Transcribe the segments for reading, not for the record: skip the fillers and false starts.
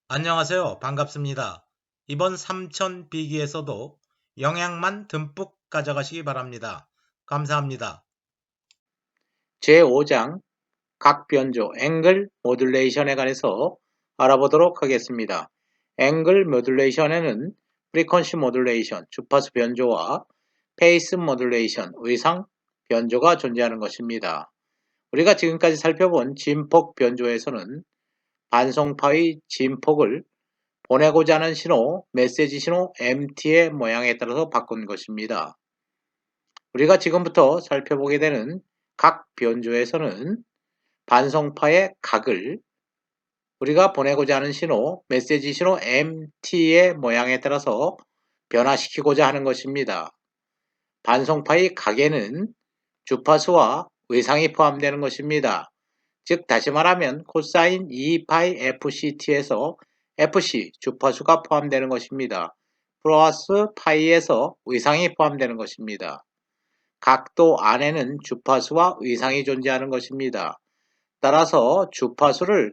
안녕하세요. 반갑습니다. 이번 삼천 비기에서도 영양만 듬뿍 가져가시기 바랍니다. 감사합니다. 제5장 각 변조 앵글 모듈레이션에 관해서 알아보도록 하겠습니다. 앵글 모듈레이션에는 프리퀀시 모듈레이션, 주파수 변조와 페이스 모듈레이션, 의상 변조가 존재하는 것입니다. 우리가 지금까지 살펴본 진폭 변조에서는 반송파의 진폭을 보내고자 하는 신호, 메시지 신호 MT의 모양에 따라서 바꾼 것입니다. 우리가 지금부터 살펴보게 되는 각 변조에서는 반송파의 각을 우리가 보내고자 하는 신호, 메시지 신호 MT의 모양에 따라서 변화시키고자 하는 것입니다. 반송파의 각에는 주파수와 의상이 포함되는 것입니다. 즉 다시 말하면 코사인 2파이 FCT에서 FC 주파수가 포함되는 것입니다. 플러스 파이에서 의상이 포함되는 것입니다. 각도 안에는 주파수와 의상이 존재하는 것입니다. 따라서 주파수를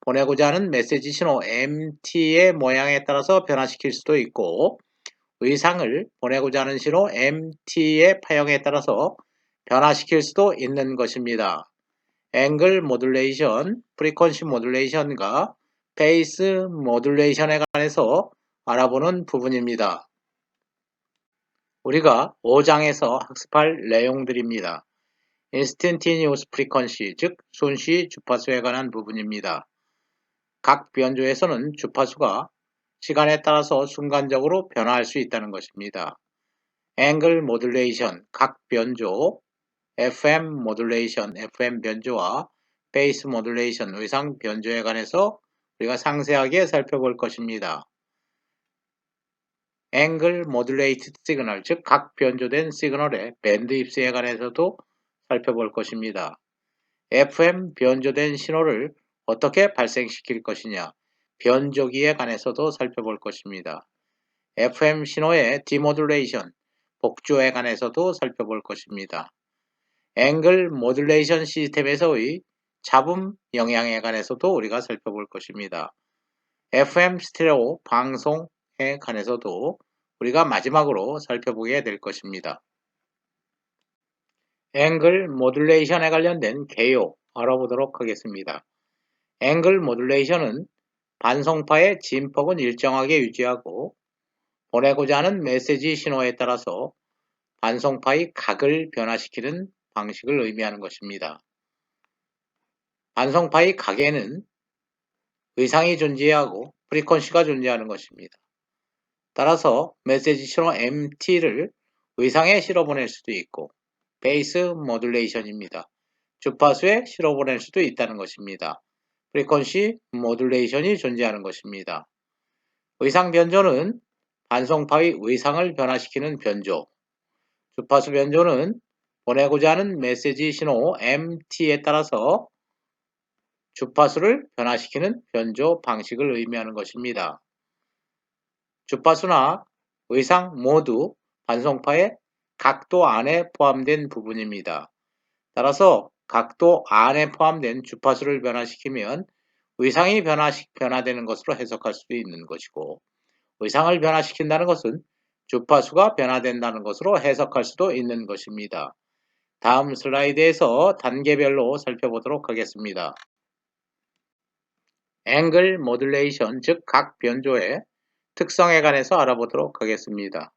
보내고자 하는 메시지 신호 MT의 모양에 따라서 변화시킬 수도 있고 의상을 보내고자 하는 신호 MT의 파형에 따라서 변화시킬 수도 있는 것입니다. 앵글 모듈레이션, 프리퀀시 모듈레이션과 페이스 모듈레이션에 관해서 알아보는 부분입니다. 우리가 5장에서 학습할 내용들입니다. 인스턴테니어스 프리퀀시, 즉 순시 주파수에 관한 부분입니다. 각 변조에서는 주파수가 시간에 따라서 순간적으로 변화할 수 있다는 것입니다. 앵글 모듈레이션, 각 변조, FM 모듈레이션, FM 변조와 페이스 모듈레이션, 의상 변조에 관해서 우리가 상세하게 살펴볼 것입니다. 앵글 모듈레이티드 시그널, 즉 각 변조된 시그널의 밴드 입수에 관해서도 살펴볼 것입니다. FM 변조된 신호를 어떻게 발생시킬 것이냐, 변조기에 관해서도 살펴볼 것입니다. FM 신호의 디모듈레이션, 복조에 관해서도 살펴볼 것입니다. 앵글 모듈레이션 시스템에서의 잡음 영향에 관해서도 우리가 살펴볼 것입니다. FM 스테레오 방송에 관해서도 우리가 마지막으로 살펴보게 될 것입니다. 앵글 모듈레이션에 관련된 개요 알아보도록 하겠습니다. 앵글 모듈레이션은 반송파의 진폭은 일정하게 유지하고 보내고자 하는 메시지 신호에 따라서 반송파의 각을 변화시키는 방식을 의미하는 것입니다. 반송파의 각에는 의상이 존재하고 프리퀀시가 존재하는 것입니다. 따라서 메시지 신호 MT를 의상에 실어보낼 수도 있고 베이스 모듈레이션입니다. 주파수에 실어보낼 수도 있다는 것입니다. 프리퀀시 모듈레이션이 존재하는 것입니다. 의상 변조는 반송파의 의상을 변화시키는 변조, 주파수 변조는 보내고자 하는 메시지 신호 MT에 따라서 주파수를 변화시키는 변조 방식을 의미하는 것입니다. 주파수나 의상 모두 반송파의 각도 안에 포함된 부분입니다. 따라서 각도 안에 포함된 주파수를 변화시키면 의상이 변화되는 것으로 해석할 수도 있는 것이고 의상을 변화시킨다는 것은 주파수가 변화된다는 것으로 해석할 수도 있는 것입니다. 다음 슬라이드에서 단계별로 살펴보도록 하겠습니다. 앵글 모듈레이션, 즉 각 변조의 특성에 관해서 알아보도록 하겠습니다.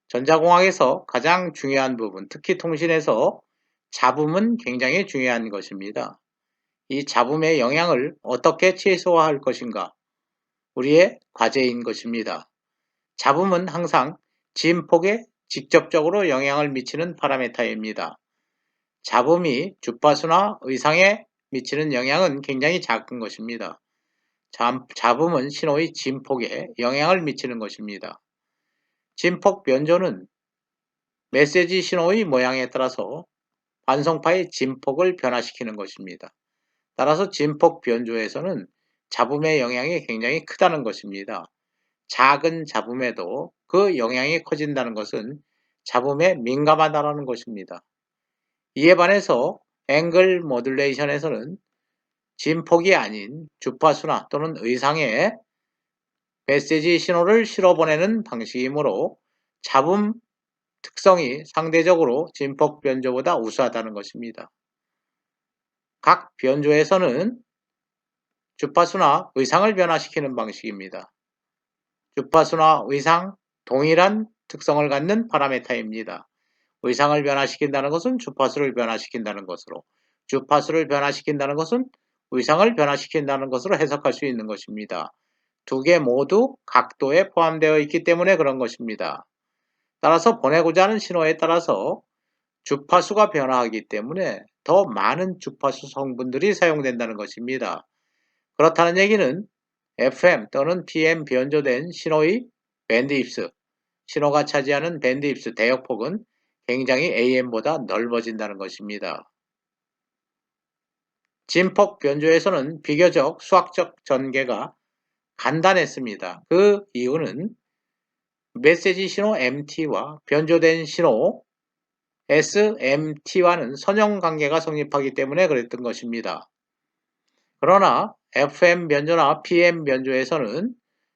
전자공학에서 가장 중요한 부분, 특히 통신에서 잡음은 굉장히 중요한 것입니다. 이 잡음의 영향을 어떻게 최소화할 것인가? 우리의 과제인 것입니다. 잡음은 항상 진폭에 직접적으로 영향을 미치는 파라미터입니다. 잡음이 주파수나 의상에 미치는 영향은 굉장히 작은 것입니다. 잡음은 신호의 진폭에 영향을 미치는 것입니다. 진폭 변조는 메시지 신호의 모양에 따라서 반송파의 진폭을 변화시키는 것입니다. 따라서 진폭 변조에서는 잡음의 영향이 굉장히 크다는 것입니다. 작은 잡음에도 그 영향이 커진다는 것은 잡음에 민감하다는 것입니다. 이에 반해서 앵글 모듈레이션에서는 진폭이 아닌 주파수나 또는 의상에 메시지 신호를 실어보내는 방식이므로 잡음 특성이 상대적으로 진폭 변조보다 우수하다는 것입니다. 각 변조에서는 주파수나 의상을 변화시키는 방식입니다. 주파수나 의상, 동일한 특성을 갖는 파라메타입니다. 의상을 변화시킨다는 것은 주파수를 변화시킨다는 것으로, 주파수를 변화시킨다는 것은 의상을 변화시킨다는 것으로 해석할 수 있는 것입니다. 두 개 모두 각도에 포함되어 있기 때문에 그런 것입니다. 따라서 보내고자 하는 신호에 따라서 주파수가 변화하기 때문에 더 많은 주파수 성분들이 사용된다는 것입니다. 그렇다는 얘기는 FM 또는 PM 변조된 신호의 밴드 입스, 신호가 차지하는 밴드 입스 대역폭은 굉장히 AM보다 넓어진다는 것입니다. 진폭 변조에서는 비교적 수학적 전개가 간단했습니다. 그 이유는 메시지 신호 MT와 변조된 신호 SMT와는 선형관계가 성립하기 때문에 그랬던 것입니다. 그러나 FM 변조나 PM 변조에서는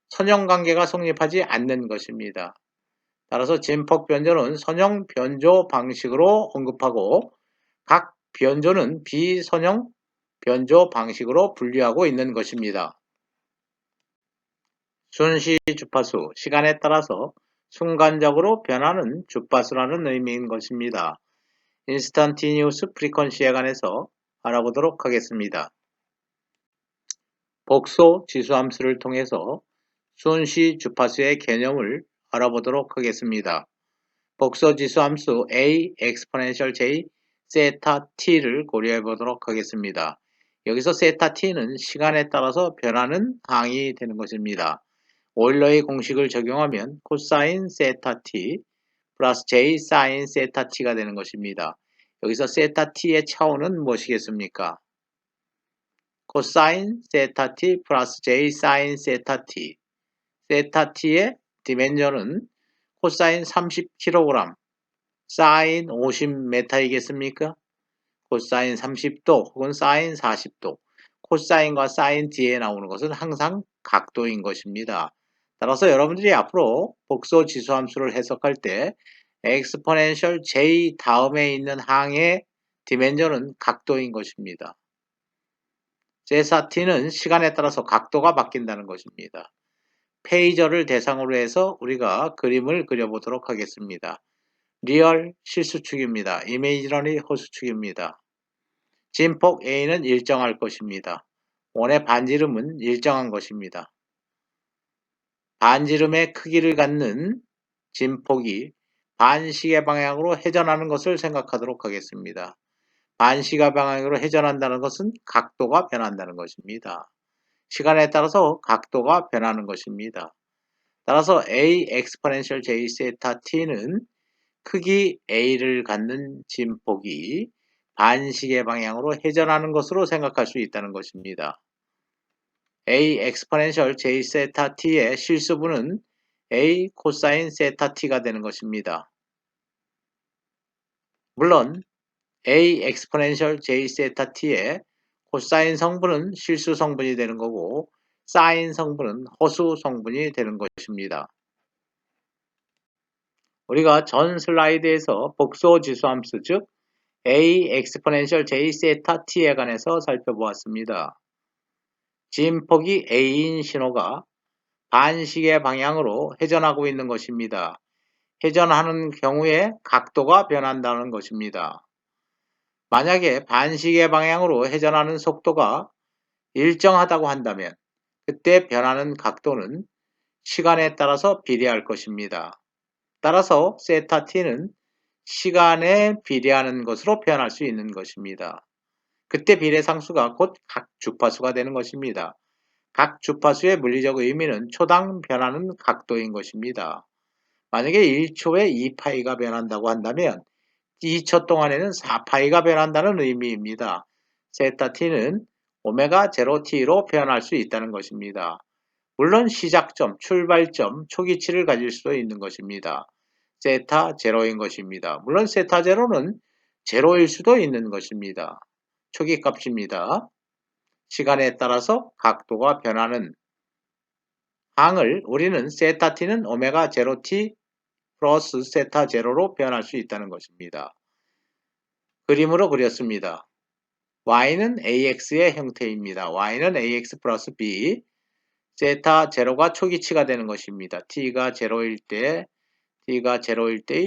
선형관계가 성립하지 않는 것입니다. 따라서 진폭 변조는 선형 변조 방식으로 언급하고 각 변조는 비선형 변조 방식으로 분류하고 있는 것입니다. 순시 주파수, 시간에 따라서 순간적으로 변하는 주파수라는 의미인 것입니다. 인스턴티니우스 프리퀀시에 관해서 알아보도록 하겠습니다. 복소 지수함수를 통해서 순시 주파수의 개념을 알아보도록 하겠습니다. 복소 지수함수 a exponential j 세타 t를 고려해 보도록 하겠습니다. 여기서 세타 t는 시간에 따라서 변하는 항이 되는 것입니다. 오일러의 공식을 적용하면 코사인 세타 t 플러스 j 사인 세타 t가 되는 것입니다. 여기서 세타 t의 차원은 무엇이겠습니까? 코사인 세타 t 플러스 j 사인 세타 t. 세타 t의 디멘전은 코사인 30kg, 사인 50m이겠습니까? 코사인 30도 혹은 사인 40도. 코사인과 사인 뒤에 나오는 것은 항상 각도인 것입니다. 따라서 여러분들이 앞으로 복소 지수함수를 해석할 때 exponential j 다음에 있는 항의 디멘전은 각도인 것입니다. 제사 t는 시간에 따라서 각도가 바뀐다는 것입니다. 페이저를 대상으로 해서 우리가 그림을 그려보도록 하겠습니다. 리얼 실수축입니다. 이메이지너리 허수축입니다. 진폭 A는 일정할 것입니다. 원의 반지름은 일정한 것입니다. 반지름의 크기를 갖는 진폭이 반시계 방향으로 회전하는 것을 생각하도록 하겠습니다. 반시계 방향으로 회전한다는 것은 각도가 변한다는 것입니다. 시간에 따라서 각도가 변하는 것입니다. 따라서 A exponential j 세타 t는 크기 A를 갖는 진폭이 반시계 방향으로 회전하는 것으로 생각할 수 있다는 것입니다. A exponential j 세타 t의 실수분은 A 코사인 세타 t가 되는 것입니다. 물론 A exponential j 세타 t의 코사인 성분은 실수 성분이 되는 거고 사인 성분은 허수 성분이 되는 것입니다. 우리가 전 슬라이드에서 복소 지수함수 즉 A exponential j 세타 t에 관해서 살펴보았습니다. 진폭이 A인 신호가 반시계 방향으로 회전하고 있는 것입니다. 회전하는 경우에 각도가 변한다는 것입니다. 만약에 반시계 방향으로 회전하는 속도가 일정하다고 한다면 그때 변하는 각도는 시간에 따라서 비례할 것입니다. 따라서 세타 t는 시간에 비례하는 것으로 표현할 수 있는 것입니다. 그때 비례상수가 곧 각 주파수가 되는 것입니다. 각 주파수의 물리적 의미는 초당 변하는 각도인 것입니다. 만약에 1초에 2파이가 변한다고 한다면 2초 동안에는 4파이가 변한다는 의미입니다. 세타 t는 오메가 0t로 표현할 수 있다는 것입니다. 물론 시작점, 출발점, 초기치를 가질 수도 있는 것입니다. 세타 0인 것입니다. 물론 세타 0는 0일 수도 있는 것입니다. 초기 값입니다. 시간에 따라서 각도가 변하는 항을 우리는 세타 t는 오메가 제로 t 플러스 세타 제로로 표현할 수 있다는 것입니다. 그림으로 그렸습니다. y는 ax의 형태입니다. y는 ax 플러스 b, 세타 제로가 초기치가 되는 것입니다. t가 제로일 때의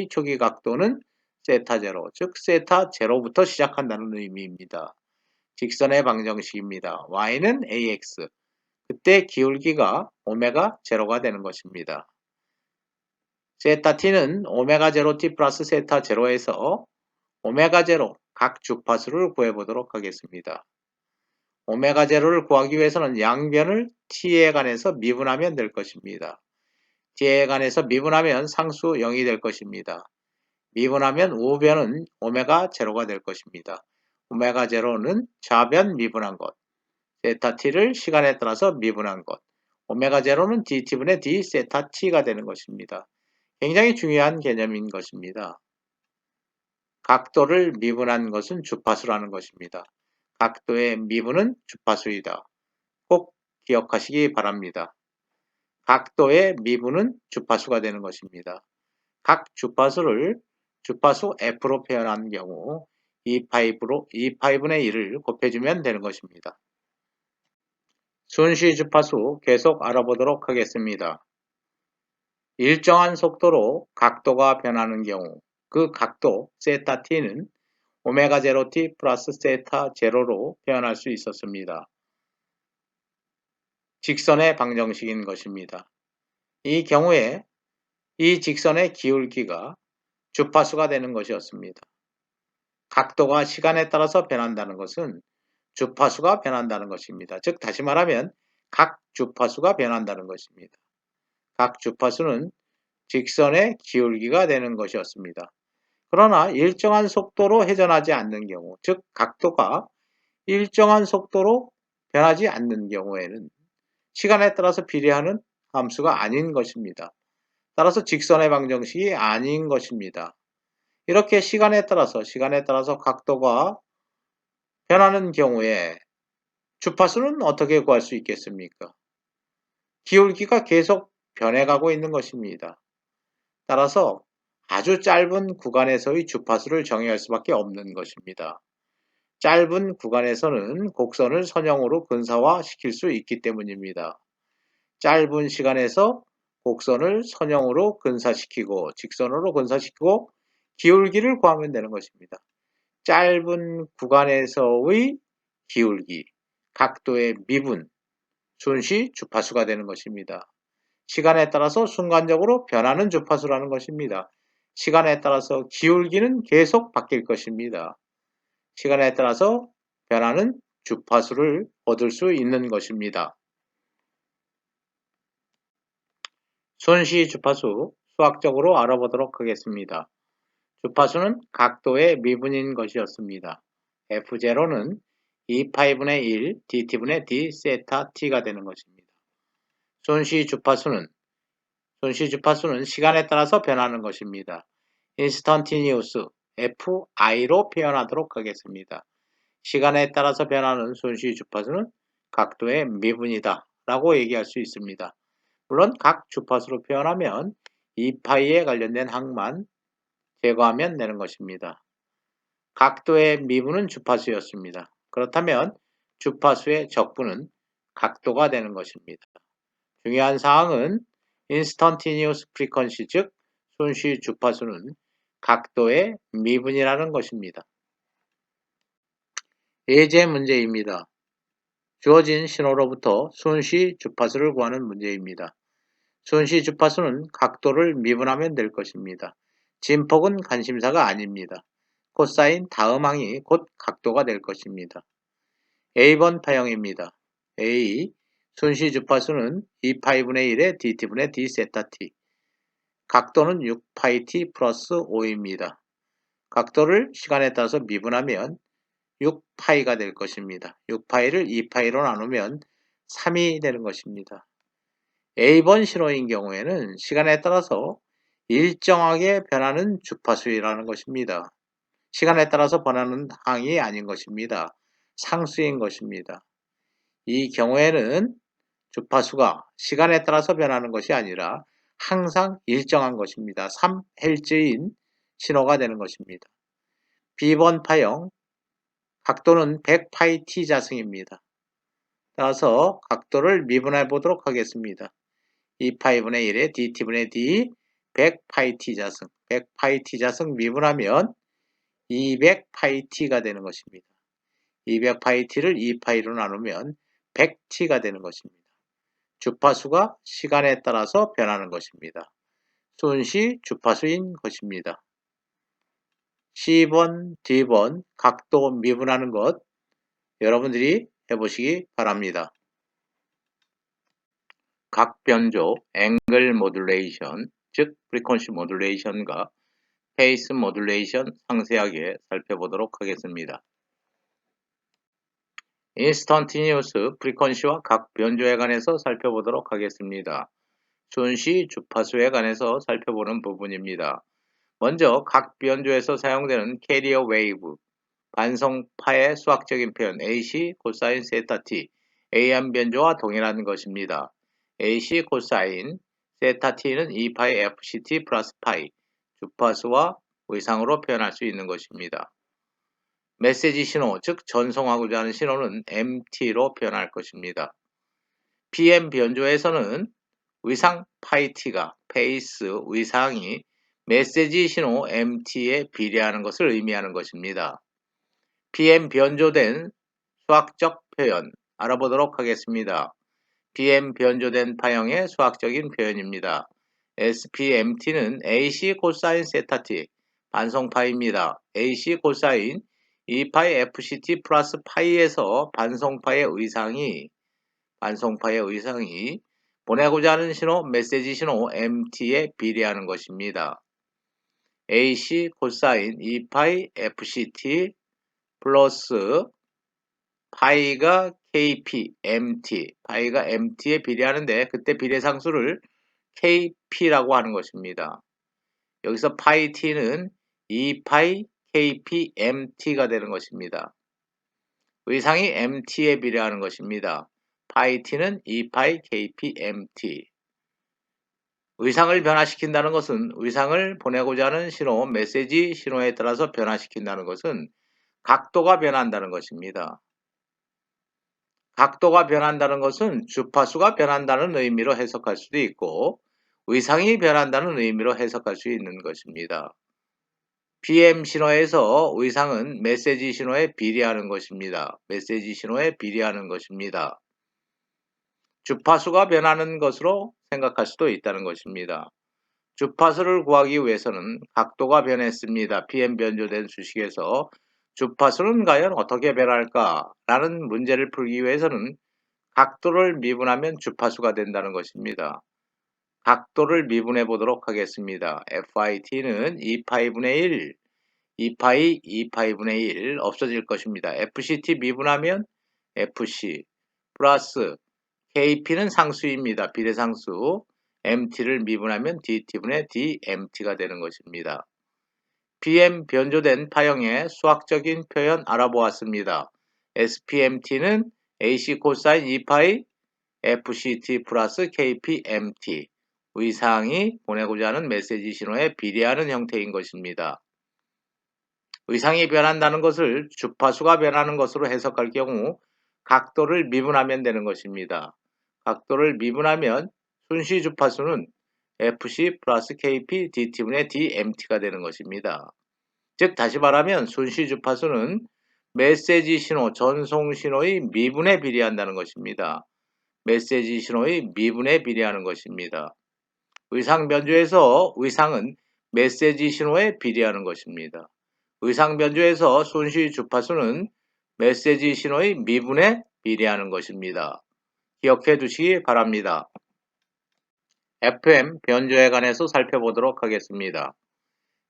초기 각도는 세타 제로, 즉 세타 제로부터 시작한다는 의미입니다. 직선의 방정식입니다. y는 ax, 그때 기울기가 오메가 제로가 되는 것입니다. 세타 t는 오메가 제로 t 플러스 세타 제로에서 오메가 제로 각 주파수를 구해보도록 하겠습니다. 오메가 제로를 구하기 위해서는 양변을 t에 관해서 미분하면 될 것입니다. t에 관해서 미분하면 상수 0이 될 것입니다. 미분하면 우변은 오메가 제로가 될 것입니다. 오메가 제로는 좌변 미분한 것, 세타 t를 시간에 따라서 미분한 것, 오메가 제로는 dt분의 d 세타 t가 되는 것입니다. 굉장히 중요한 개념인 것입니다. 각도를 미분한 것은 주파수라는 것입니다. 각도의 미분은 주파수이다. 꼭 기억하시기 바랍니다. 각도의 미분은 주파수가 되는 것입니다. 각 주파수를 주파수 F로 표현한 경우 2파이분의 1을 곱해주면 되는 것입니다. 순시 주파수 계속 알아보도록 하겠습니다. 일정한 속도로 각도가 변하는 경우 그 각도 세타 t는 오메가 제로 t 플러스 세타 제로로 표현할 수 있었습니다. 직선의 방정식인 것입니다. 이 경우에 이 직선의 기울기가 주파수가 되는 것이었습니다. 각도가 시간에 따라서 변한다는 것은 주파수가 변한다는 것입니다. 즉 다시 말하면 각 주파수가 변한다는 것입니다. 각 주파수는 직선의 기울기가 되는 것이었습니다. 그러나 일정한 속도로 회전하지 않는 경우, 즉 각도가 일정한 속도로 변하지 않는 경우에는 시간에 따라서 비례하는 함수가 아닌 것입니다. 따라서 직선의 방정식이 아닌 것입니다. 이렇게 시간에 따라서 각도가 변하는 경우에 주파수는 어떻게 구할 수 있겠습니까? 기울기가 계속 변해가고 있는 것입니다. 따라서 아주 짧은 구간에서의 주파수를 정의할 수밖에 없는 것입니다. 짧은 구간에서는 곡선을 선형으로 근사화시킬 수 있기 때문입니다. 짧은 시간에서 곡선을 선형으로 근사시키고 직선으로 근사시키고 기울기를 구하면 되는 것입니다. 짧은 구간에서의 기울기, 각도의 미분, 순시 주파수가 되는 것입니다. 시간에 따라서 순간적으로 변하는 주파수라는 것입니다. 시간에 따라서 기울기는 계속 바뀔 것입니다. 시간에 따라서 변하는 주파수를 얻을 수 있는 것입니다. 순시 주파수 수학적으로 알아보도록 하겠습니다. 주파수는 각도의 미분인 것이었습니다. F0는 2파이분의 1 dt분의 d 세타 t가 되는 것입니다. 순시 주파수는 시간에 따라서 변하는 것입니다. instantaneous FI로 표현하도록 하겠습니다. 시간에 따라서 변하는 순시 주파수는 각도의 미분이다 라고 얘기할 수 있습니다. 물론 각 주파수로 표현하면 2파이에 관련된 항만 제거하면 되는 것입니다. 각도의 미분은 주파수였습니다. 그렇다면 주파수의 적분은 각도가 되는 것입니다. 중요한 사항은 instantaneous frequency, 즉 순시 주파수는 각도의 미분이라는 것입니다. 예제 문제입니다. 주어진 신호로부터 순시 주파수를 구하는 문제입니다. 순시 주파수는 각도를 미분하면 될 것입니다. 진폭은 관심사가 아닙니다. 코사인 다음 항이 곧 각도가 될 것입니다. A번 파형입니다. A, 순시 주파수는 2파이분의 1의 dt분의 d 세타 t. 각도는 6파이 t 플러스 5입니다. 각도를 시간에 따라서 미분하면 6파이가 될 것입니다. 6파이를 2파이로 나누면 3이 되는 것입니다. A번 신호인 경우에는 시간에 따라서 일정하게 변하는 주파수라는 것입니다. 시간에 따라서 변하는 항이 아닌 것입니다. 상수인 것입니다. 이 경우에는 주파수가 시간에 따라서 변하는 것이 아니라 항상 일정한 것입니다. 3Hz인 신호가 되는 것입니다. B번 파형 각도는 100πt 자승입니다. 따라서 각도를 미분해 보도록 하겠습니다. 2π분의 1에 dt분의 d 100πt 자승 100πt 자승 미분하면 200πt가 되는 것입니다. 200πt를 2π로 나누면 100t가 되는 것입니다. 주파수가 시간에 따라서 변하는 것입니다. 순시 주파수인 것입니다. C번, D번 각도 미분하는 것 여러분들이 해보시기 바랍니다. 각 변조, 앵글 모듈레이션, 즉 프리퀀시 모듈레이션과 페이스 모듈레이션 상세하게 살펴보도록 하겠습니다. 인스턴티니우스 프리퀀시와 각 변조에 관해서 살펴보도록 하겠습니다. 순시 주파수에 관해서 살펴보는 부분입니다. 먼저 각 변조에서 사용되는 캐리어 웨이브, 반성파의 수학적인 표현 AC 코사인 세타 t, AM 변조와 동일한 것입니다. AC 코사인 세타 t는 2파이 FCT 플러스 파이, 주파수와 의상으로 표현할 수 있는 것입니다. 메시지 신호, 즉 전송하고자 하는 신호는 MT로 표현할 것입니다. PM 변조에서는 의상 파이 t가 페이스 의상이 메시지 신호 MT에 비례하는 것을 의미하는 것입니다. PM 변조된 수학적 표현 알아보도록 하겠습니다. PM 변조된 파형의 수학적인 표현입니다. SPMT는 AC 코사인 세타 t 반성파입니다. AC 코사인 2파이 FCT 플러스 파이에서 반성파의 의상이 보내고자 하는 신호, 메시지 신호 MT에 비례하는 것입니다. AC 코사인 2파이 FCT 플러스 파이가 KP, MT, 파이가 MT에 비례하는데 그때 비례상수를 KP라고 하는 것입니다. 여기서 파이 T는 2파이 KP, MT가 되는 것입니다. 의상이 MT에 비례하는 것입니다. 파이 T는 2파이 KP, MT. 의상을 변화시킨다는 것은 의상을 보내고자 하는 신호, 메시지 신호에 따라서 변화시킨다는 것은 각도가 변한다는 것입니다. 각도가 변한다는 것은 주파수가 변한다는 의미로 해석할 수도 있고 의상이 변한다는 의미로 해석할 수 있는 것입니다. PM 신호에서 의상은 메시지 신호에 비례하는 것입니다. 메시지 신호에 비례하는 것입니다. 주파수가 변하는 것으로 생각할 수도 있다는 것입니다. 주파수를 구하기 위해서는 각도가 변했습니다. PM 변조된 수식에서 주파수는 과연 어떻게 변할까? 라는 문제를 풀기 위해서는 각도를 미분하면 주파수가 된다는 것입니다. 각도를 미분해 보도록 하겠습니다. FIT는 2파이분의 1, 2파이, 2파이분의 1 없어질 것입니다. FCT 미분하면 FC 플러스 KP는 상수입니다. 비례상수. MT를 미분하면 DT분의 DMT가 되는 것입니다. PM 변조된 파형의 수학적인 표현 알아보았습니다. SPMT는 AC 코사인 2파이 FCT 플러스 KPMT 의상이 보내고자 하는 메시지 신호에 비례하는 형태인 것입니다. 의상이 변한다는 것을 주파수가 변하는 것으로 해석할 경우 각도를 미분하면 되는 것입니다. 각도를 미분하면 순시 주파수는 FC 플러스 KP DT분의 DMT가 되는 것입니다. 즉 다시 말하면 순시 주파수는 메시지 신호, 전송 신호의 미분에 비례한다는 것입니다. 메시지 신호의 미분에 비례하는 것입니다. 의상 변조에서 의상은 메시지 신호에 비례하는 것입니다. 의상 변조에서 순시 주파수는 메시지 신호의 미분에 비례하는 것입니다. 기억해 두시기 바랍니다. FM 변조에 관해서 살펴보도록 하겠습니다.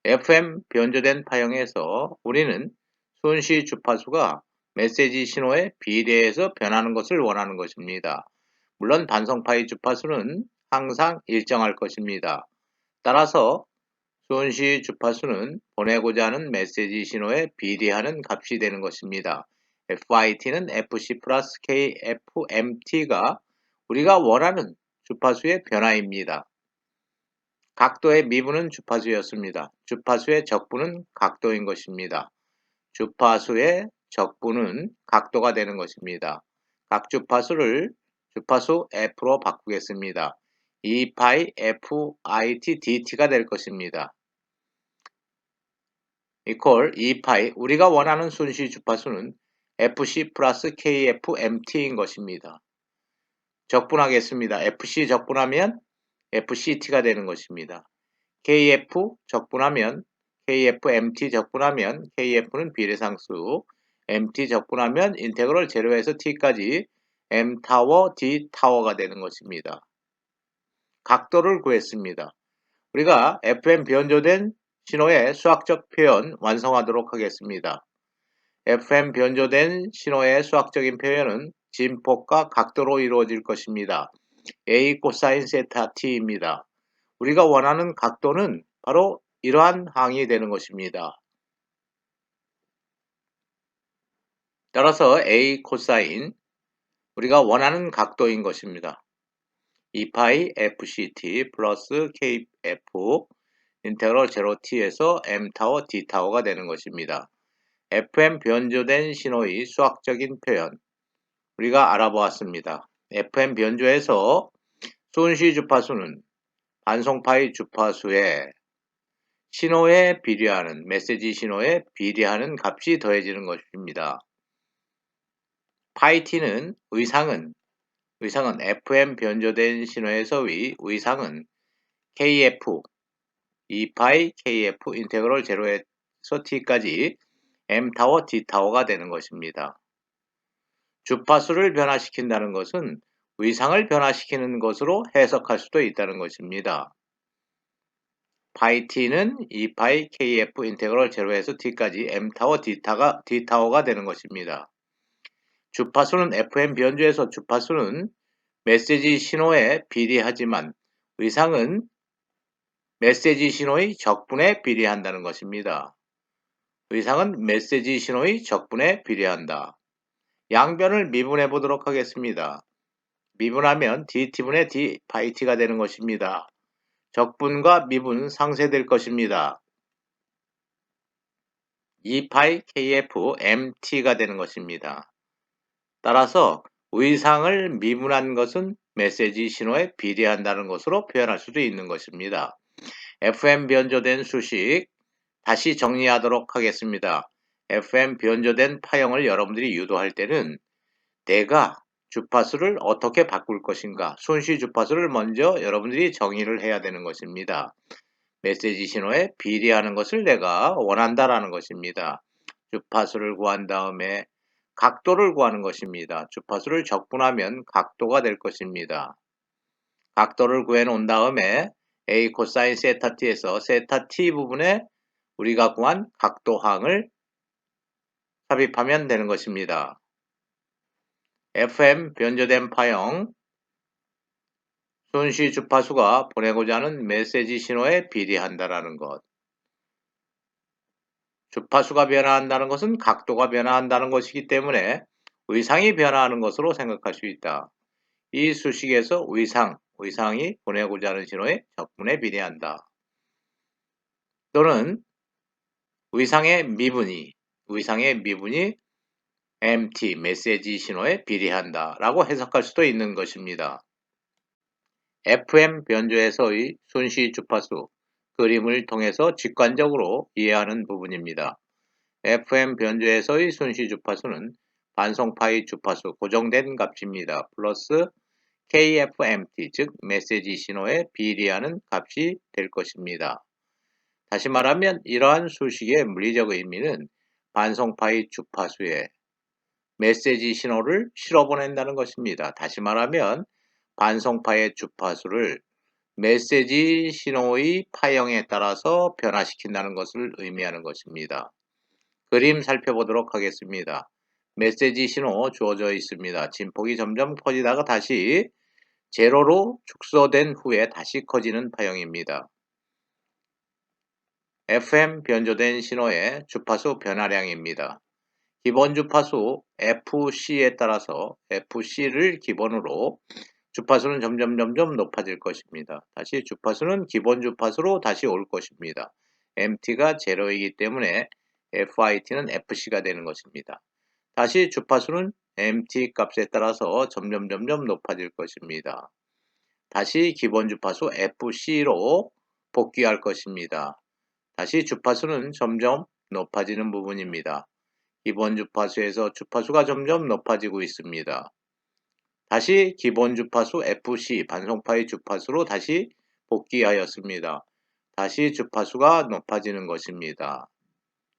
FM 변조된 파형에서 우리는 순시 주파수가 메시지 신호에 비례해서 변하는 것을 원하는 것입니다. 물론 반성파의 주파수는 항상 일정할 것입니다. 따라서 순시 주파수는 보내고자 하는 메시지 신호에 비례하는 값이 되는 것입니다. FIT는 FC 플러스 KFMT가 우리가 원하는 주파수의 변화입니다. 각도의 미분은 주파수였습니다. 주파수의 적분은 각도인 것입니다. 주파수의 적분은 각도가 되는 것입니다. 각 주파수를 주파수 F로 바꾸겠습니다. 2파이 FIT DT가 될 것입니다. 이퀄 2파이 우리가 원하는 순시 주파수는 FC 플러스 KFMT인 것입니다. 적분하겠습니다. FC 적분하면 FCT가 되는 것입니다. KF 적분하면 KFMT 적분하면 KF는 비례상수, MT 적분하면 인테그럴 0에서 T까지 M 타워 D 타워가 되는 것입니다. 각도를 구했습니다. 우리가 FM 변조된 신호의 수학적 표현 완성하도록 하겠습니다. FM 변조된 신호의 수학적인 표현은 진폭과 각도로 이루어질 것입니다. A 코사인 세타 T입니다. 우리가 원하는 각도는 바로 이러한 항이 되는 것입니다. 따라서 A 코사인 우리가 원하는 각도인 것입니다. 2파이 FCT 플러스 KF 인테그럴 0T에서 M 타워 D 타워가 되는 것입니다. FM 변조된 신호의 수학적인 표현 우리가 알아보았습니다. FM 변조에서 순시 주파수는 반송파의 주파수에 신호에 비례하는 메시지 신호에 비례하는 값이 더해지는 것입니다. 파이 t는 의상은 FM 변조된 신호에서의 의상은 KF 2파이 KF 인테그럴 0에서 T까지 M 타워 D 타워가 되는 것입니다. 주파수를 변화시킨다는 것은 의상을 변화시키는 것으로 해석할 수도 있다는 것입니다. 파이 t는 2파이 KF 인테그럴 0에서 T까지 M 타워 D 타워가 되는 것입니다. 주파수는 FM 변조에서 주파수는 메시지 신호에 비례하지만 의상은 메시지 신호의 적분에 비례한다는 것입니다. 의상은 메시지 신호의 적분에 비례한다. 양변을 미분해 보도록 하겠습니다. 미분하면 DT분의 D 파이 T가 되는 것입니다. 적분과 미분 상쇄될 것입니다. 2파이 KF MT가 되는 것입니다. 따라서 의상을 미분한 것은 메시지 신호에 비례한다는 것으로 표현할 수도 있는 것입니다. FM 변조된 수식 다시 정리하도록 하겠습니다. FM 변조된 파형을 여러분들이 유도할 때는 내가 주파수를 어떻게 바꿀 것인가 순시 주파수를 먼저 여러분들이 정의를 해야 되는 것입니다. 메시지 신호에 비례하는 것을 내가 원한다라는 것입니다. 주파수를 구한 다음에 각도를 구하는 것입니다. 주파수를 적분하면 각도가 될 것입니다. 각도를 구해 놓은 다음에 A 코사인 세타 t에서 세타 t 부분에 우리가 구한 각도항을 삽입하면 되는 것입니다. FM 변조된 파형 순시 주파수가 보내고자 하는 메시지 신호에 비례한다라는 것. 주파수가 변화한다는 것은 각도가 변화한다는 것이기 때문에 의상이 변화하는 것으로 생각할 수 있다. 이 수식에서 의상이 보내고자 하는 신호의 적분에 비례한다. 또는 의상의 미분이 MT 메시지 신호에 비례한다 라고 해석할 수도 있는 것입니다. FM 변조에서의 순시 주파수 그림을 통해서 직관적으로 이해하는 부분입니다. FM 변조에서의 순시 주파수는 반송파의 주파수 고정된 값입니다. 플러스 KFMT 즉 메시지 신호에 비례하는 값이 될 것입니다. 다시 말하면 이러한 수식의 물리적 의미는 반송파의 주파수에 메시지 신호를 실어보낸다는 것입니다. 다시 말하면 반송파의 주파수를 메시지 신호의 파형에 따라서 변화시킨다는 것을 의미하는 것입니다. 그림 살펴보도록 하겠습니다. 메시지 신호 주어져 있습니다. 진폭이 점점 커지다가 다시 제로로 축소된 후에 다시 커지는 파형입니다. FM 변조된 신호의 주파수 변화량입니다. 기본 주파수 FC에 따라서 FC를 기본으로 주파수는 점점 높아질 것입니다. 다시 주파수는 기본 주파수로 다시 올 것입니다. MT가 제로이기 때문에 FIT는 FC가 되는 것입니다. 다시 주파수는 MT 값에 따라서 점점 높아질 것입니다. 다시 기본 주파수 FC로 복귀할 것입니다. 다시 주파수는 점점 높아지는 부분입니다. 기본 주파수에서 주파수가 점점 높아지고 있습니다. 다시 기본 주파수 FC 반송파의 주파수로 다시 복귀하였습니다. 다시 주파수가 높아지는 것입니다.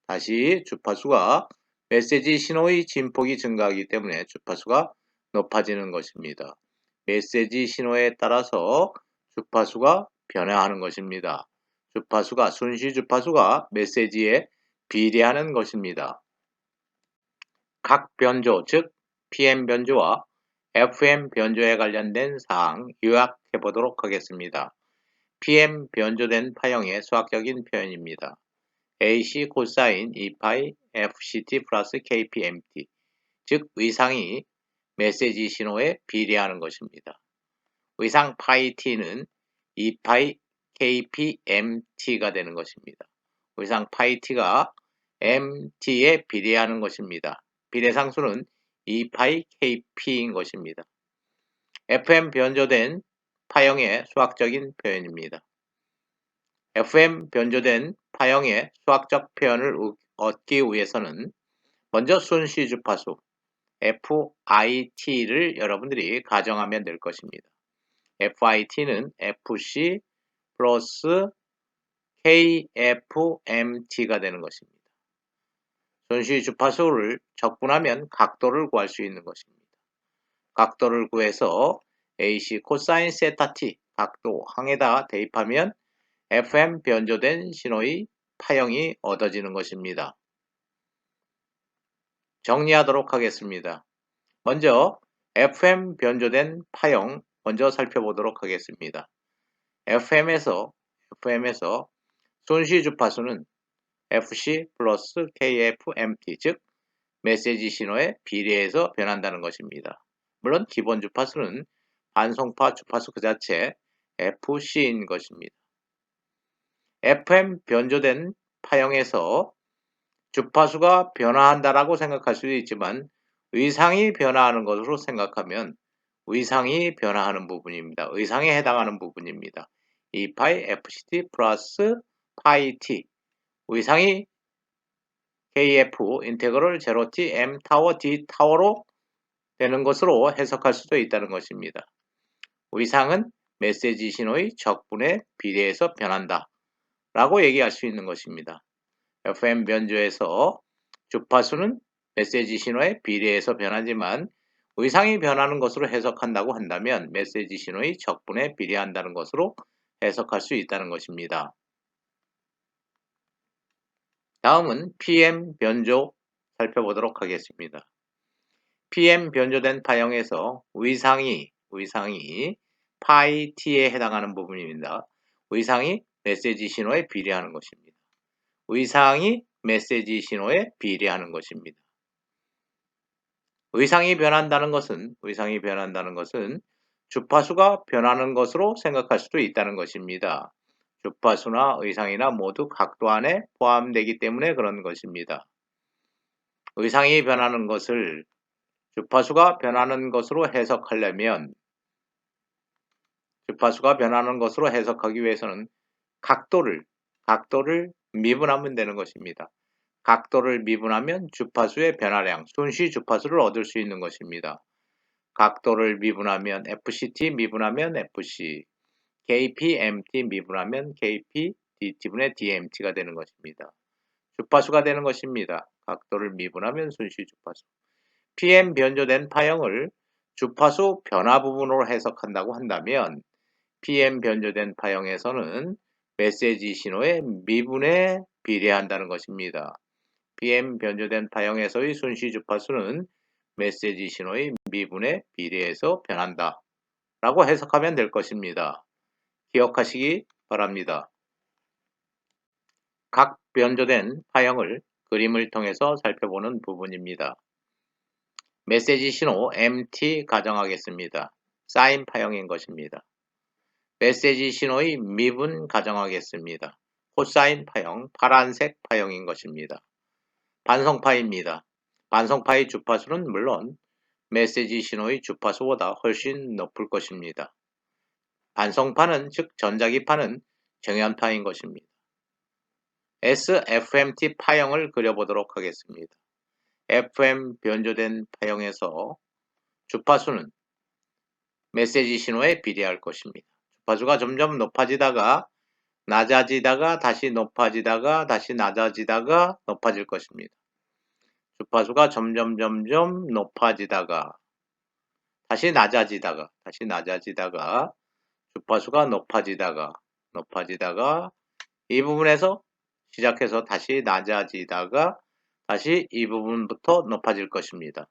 다시 주파수가 메시지 신호의 진폭이 증가하기 때문에 주파수가 높아지는 것입니다. 메시지 신호에 따라서 주파수가 변화하는 것입니다. 주파수가 순시 주파수가 메시지에 비례하는 것입니다. 각 변조, 즉 PM 변조와 FM 변조에 관련된 사항 요약해 보도록 하겠습니다. PM 변조된 파형의 수학적인 표현입니다. AC 코사인 2파이 FCT 플러스 KPMT, 즉 의상이 메시지 신호에 비례하는 것입니다. 의상 파이 t는 2파이 KPMT가 되는 것입니다. 의상 파이 t가 MT에 비례하는 것입니다. 비례상수는 2파이 KP인 것입니다. FM 변조된 파형의 수학적인 표현입니다. FM 변조된 파형의 수학적 표현을 얻기 위해서는 먼저 순시 주파수 FIT를 여러분들이 가정하면 될 것입니다. FIT는 FC 플러스 KFMT가 되는 것입니다. 순시 주파수를 적분하면 각도를 구할 수 있는 것입니다. 각도를 구해서 AC 코사인 세타 T 각도 항에다 대입하면 FM 변조된 신호의 파형이 얻어지는 것입니다. 정리하도록 하겠습니다. 먼저 FM 변조된 파형 먼저 살펴보도록 하겠습니다. FM에서 순시 주파수는 FC 플러스 KFMT, 즉 메시지 신호에 비례해서 변한다는 것입니다. 물론 기본 주파수는 반송파 주파수 그 자체 FC인 것입니다. FM 변조된 파형에서 주파수가 변화한다라고 생각할 수도 있지만 의상이 변화하는 것으로 생각하면 의상이 변화하는 부분입니다. 의상에 해당하는 부분입니다. 2파이 FCT 플러스 파이 T, 의상이 KF 인테그럴 0T M 타워 D 타워로 되는 것으로 해석할 수도 있다는 것입니다. 의상은 메시지 신호의 적분에 비례해서 변한다 라고 얘기할 수 있는 것입니다. FM 변조에서 주파수는 메시지 신호에 비례해서 변하지만 의상이 변하는 것으로 해석한다고 한다면 메시지 신호의 적분에 비례한다는 것으로 해석할 수 있다는 것입니다. 다음은 PM 변조 살펴보도록 하겠습니다. PM 변조된 파형에서 의상이 파이 t에 해당하는 부분입니다. 의상이 메시지 신호에 비례하는 것입니다. 의상이 메시지 신호에 비례하는 것입니다. 의상이 변한다는 것은 주파수가 변하는 것으로 생각할 수도 있다는 것입니다. 주파수나 의상이나 모두 각도 안에 포함되기 때문에 그런 것입니다. 의상이 변하는 것을 주파수가 변하는 것으로 해석하려면 주파수가 변하는 것으로 해석하기 위해서는 각도를 미분하면 되는 것입니다. 각도를 미분하면 주파수의 변화량, 순시 주파수를 얻을 수 있는 것입니다. 각도를 미분하면 FCT 미분하면 FC, KPMT 미분하면 KP, DT분의 DMT가 되는 것입니다. 주파수가 되는 것입니다. 각도를 미분하면 순시 주파수. PM 변조된 파형을 주파수 변화 부분으로 해석한다고 한다면 PM 변조된 파형에서는 메시지 신호의 미분에 비례한다는 것입니다. PM 변조된 파형에서의 순시 주파수는 메시지 신호의 미분에 비례해서 변한다 라고 해석하면 될 것입니다. 기억하시기 바랍니다. 각 변조된 파형을 그림을 통해서 살펴보는 부분입니다. 메시지 신호 MT 가정하겠습니다. 사인 파형인 것입니다. 메시지 신호의 미분 가정하겠습니다. 코사인 파형, 파란색 파형인 것입니다. 반성파입니다. 반성파의 주파수는 물론 메시지 신호의 주파수보다 훨씬 높을 것입니다. 반성파는 즉 전자기파는 정연파인 것입니다. SFMT 파형을 그려보도록 하겠습니다. FM 변조된 파형에서 주파수는 메시지 신호에 비례할 것입니다. 주파수가 점점 높아지다가 낮아지다가 다시 높아지다가 다시 낮아지다가 높아질 것입니다. 주파수가 점점 높아지다가 다시 낮아지다가 다시 낮아지다가 주파수가 높아지다가 이 부분에서 시작해서 다시 낮아지다가 다시 이 부분부터 높아질 것입니다.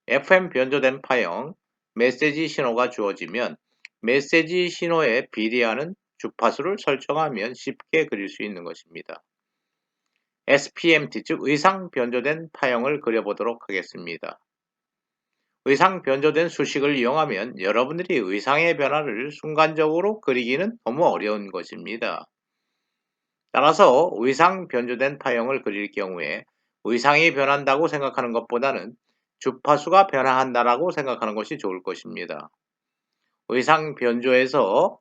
FM 변조된 파형 메시지 신호가 주어지면 메시지 신호에 비례하는 주파수를 설정하면 쉽게 그릴 수 있는 것입니다. SPMT 즉 의상 변조된 파형을 그려보도록 하겠습니다. 의상 변조된 수식을 이용하면 여러분들이 의상의 변화를 순간적으로 그리기는 너무 어려운 것입니다. 따라서 의상 변조된 파형을 그릴 경우에 의상이 변한다고 생각하는 것보다는 주파수가 변화한다라고 생각하는 것이 좋을 것입니다. 의상 변조에서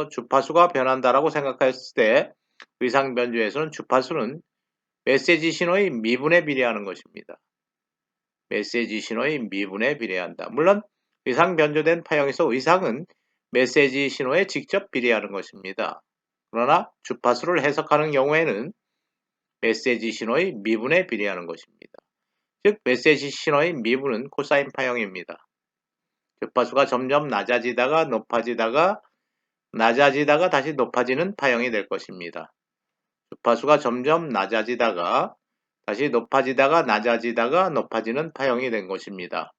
주파수가 변한다라고 생각했을 때 의상 변조에서는 주파수는 메시지 신호의 미분에 비례하는 것입니다. 메시지 신호의 미분에 비례한다. 물론 의상 변조된 파형에서 의상은 메시지 신호에 직접 비례하는 것입니다. 그러나 주파수를 해석하는 경우에는 메시지 신호의 미분에 비례하는 것입니다. 즉 메시지 신호의 미분은 코사인 파형입니다. 주파수가 점점 낮아지다가 높아지다가 다시 높아지는 파형이 될 것입니다. 주파수가 점점 낮아지다가 다시 높아지다가 낮아지다가 높아지는 파형이 된 것입니다.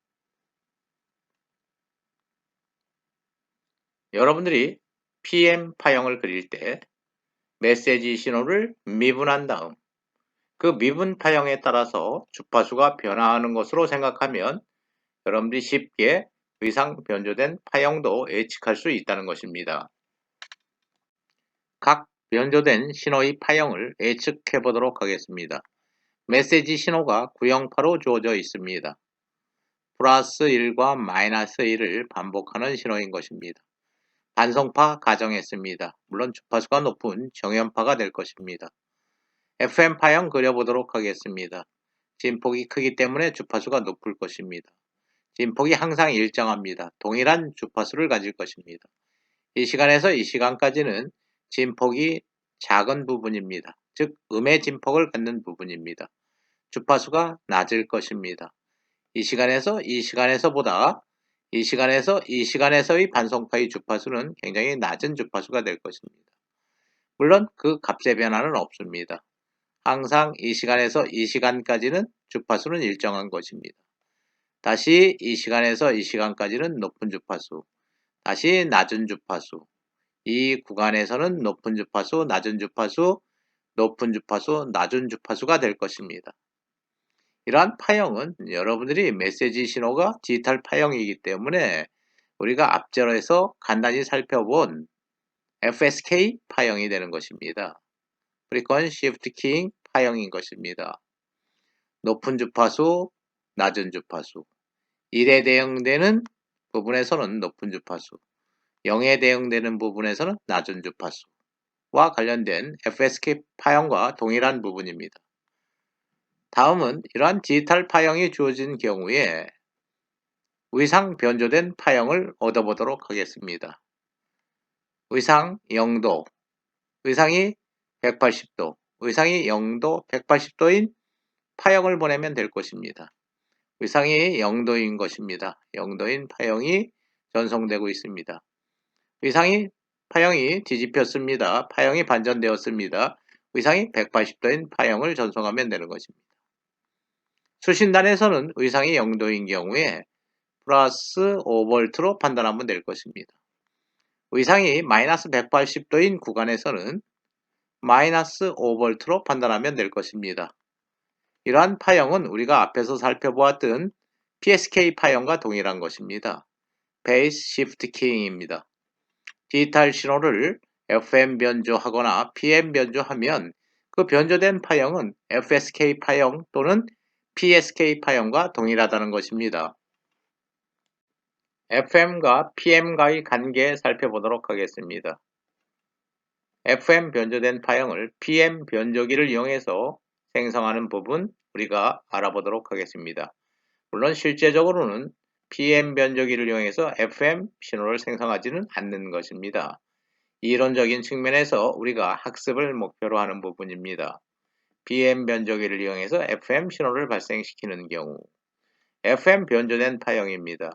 여러분들이 PM 파형을 그릴 때 메시지 신호를 미분한 다음 그 미분 파형에 따라서 주파수가 변화하는 것으로 생각하면 여러분들이 쉽게 의상 변조된 파형도 예측할 수 있다는 것입니다. 각 변조된 신호의 파형을 예측해 보도록 하겠습니다. 메시지 신호가 구형파로 주어져 있습니다. 플러스 1과 마이너스 1을 반복하는 신호인 것입니다. 반성파 가정했습니다. 물론 주파수가 높은 정연파가 될 것입니다. FM 파형 그려보도록 하겠습니다. 진폭이 크기 때문에 주파수가 높을 것입니다. 진폭이 항상 일정합니다. 동일한 주파수를 가질 것입니다. 이 시간에서 이 시간까지는 진폭이 작은 부분입니다. 즉 음의 진폭을 갖는 부분입니다. 주파수가 낮을 것입니다. 이 시간에서의 반성파의 주파수는 굉장히 낮은 주파수가 될 것입니다. 물론 그 값의 변화는 없습니다. 항상 이 시간에서 이 시간까지는 주파수는 일정한 것입니다. 다시 이 시간에서 이 시간까지는 높은 주파수, 다시 낮은 주파수, 이 구간에서는 높은 주파수, 낮은 주파수, 높은 주파수, 낮은 주파수가 될 것입니다. 이러한 파형은 여러분들이 메시지 신호가 디지털 파형이기 때문에 우리가 앞절에서 간단히 살펴본 FSK 파형이 되는 것입니다. Frequency Shift Keying 파형인 것입니다. 높은 주파수, 낮은 주파수, 1에 대응되는 부분에서는 높은 주파수, 0에 대응되는 부분에서는 낮은 주파수와 관련된 FSK 파형과 동일한 부분입니다. 다음은 이러한 디지털 파형이 주어진 경우에 의상 변조된 파형을 얻어보도록 하겠습니다. 의상 0도, 의상이 180도, 의상이 0도, 180도인 파형을 보내면 될 것입니다. 의상이 0도인 것입니다. 0도인 파형이 전송되고 있습니다. 파형이 뒤집혔습니다. 파형이 반전되었습니다. 의상이 180도인 파형을 전송하면 되는 것입니다. 수신단에서는 의상이 0도인 경우에 플러스 5V로 판단하면 될 것입니다. 의상이 마이너스 180도인 구간에서는 -5V로 판단하면 될 것입니다. 이러한 파형은 우리가 앞에서 살펴보았던 PSK 파형과 동일한 것입니다. Phase Shift Keying입니다. 디지털 신호를 FM 변조하거나 PM 변조하면 그 변조된 파형은 FSK 파형 또는 PSK 파형과 동일하다는 것입니다. FM과 PM과의 관계 살펴보도록 하겠습니다. FM 변조된 파형을 PM 변조기를 이용해서 생성하는 부분 우리가 알아보도록 하겠습니다. 물론 실제적으로는 PM 변조기를 이용해서 FM 신호를 생성하지는 않는 것입니다. 이론적인 측면에서 우리가 학습을 목표로 하는 부분입니다. PM 변조기를 이용해서 FM 신호를 발생시키는 경우 FM 변조된 파형입니다.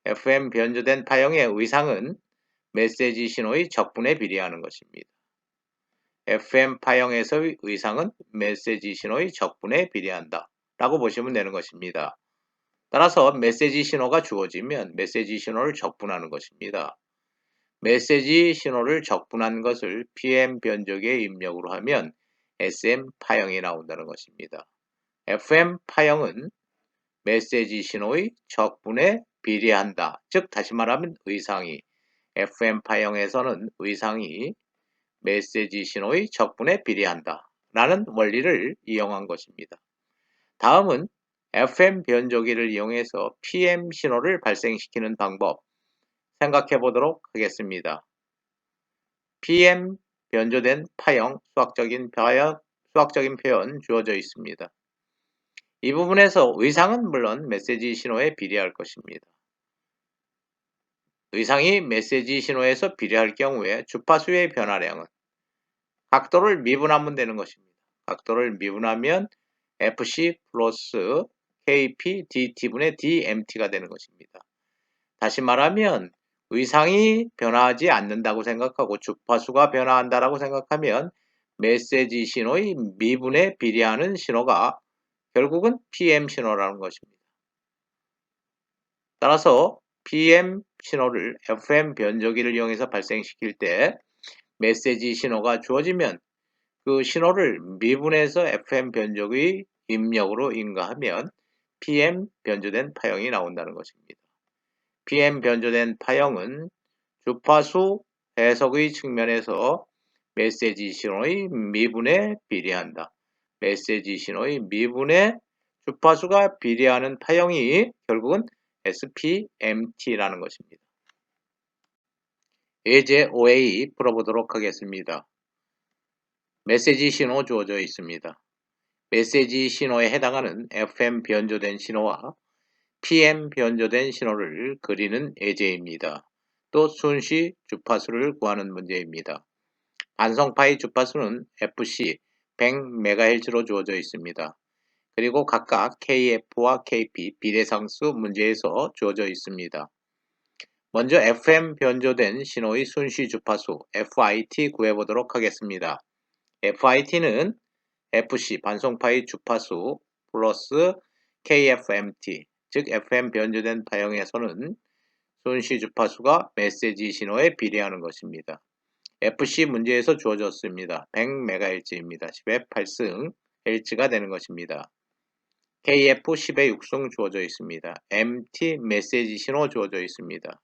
FM 변조된 파형의 의상은 메시지 신호의 적분에 비례하는 것입니다. FM 파형에서의 의상은 메시지 신호의 적분에 비례한다 라고 보시면 되는 것입니다. 따라서 메시지 신호가 주어지면 메시지 신호를 적분하는 것입니다. 메시지 신호를 적분한 것을 PM 변조기의 입력으로 하면 SM 파형이 나온다는 것입니다. FM 파형은 메시지 신호의 적분에 비례한다. 즉 다시 말하면 의상이 FM 파형에서는 의상이 메시지 신호의 적분에 비례한다 라는 원리를 이용한 것입니다. 다음은 FM 변조기를 이용해서 PM 신호를 발생시키는 방법 생각해 보도록 하겠습니다. PM 변조된 파형 수학적인 표현 주어져 있습니다. 이 부분에서 의상은 물론 메시지 신호에 비례할 것입니다. 의상이 메시지 신호에서 비례할 경우에 주파수의 변화량은 각도를 미분하면 되는 것입니다. 각도를 미분하면 FC 플러스 KP DT분의 DMT가 되는 것입니다. 다시 말하면 의상이 변화하지 않는다고 생각하고 주파수가 변화한다라고 생각하면 메시지 신호의 미분에 비례하는 신호가 결국은 PM 신호라는 것입니다. 따라서 PM 신호를 FM 변조기를 이용해서 발생시킬 때 메시지 신호가 주어지면 그 신호를 미분해서 FM 변조기의 입력으로 인가하면 PM 변조된 파형이 나온다는 것입니다. PM 변조된 파형은 주파수 해석의 측면에서 메시지 신호의 미분에 비례한다. 메시지 신호의 미분에 주파수가 비례하는 파형이 결국은 SPMT라는 것입니다. 예제 5A 풀어보도록 하겠습니다. 메시지 신호 주어져 있습니다. 메시지 신호에 해당하는 FM 변조된 신호와 PM 변조된 신호를 그리는 예제입니다. 또 순시 주파수를 구하는 문제입니다. 반성파의 주파수는 FC 100MHz로 주어져 있습니다. 그리고 각각 KF와 KP 비례상수 문제에서 주어져 있습니다. 먼저 FM 변조된 신호의 순시 주파수 FIT 구해보도록 하겠습니다. FIT는 FC 반송파의 주파수 플러스 KFMT 즉 FM 변조된 파형에서는 순시 주파수가 메시지 신호에 비례하는 것입니다. FC 문제에서 주어졌습니다. 100MHz입니다. 10의 8승 Hz가 되는 것입니다. KF 10의 6승 주어져 있습니다. MT 메시지 신호 주어져 있습니다.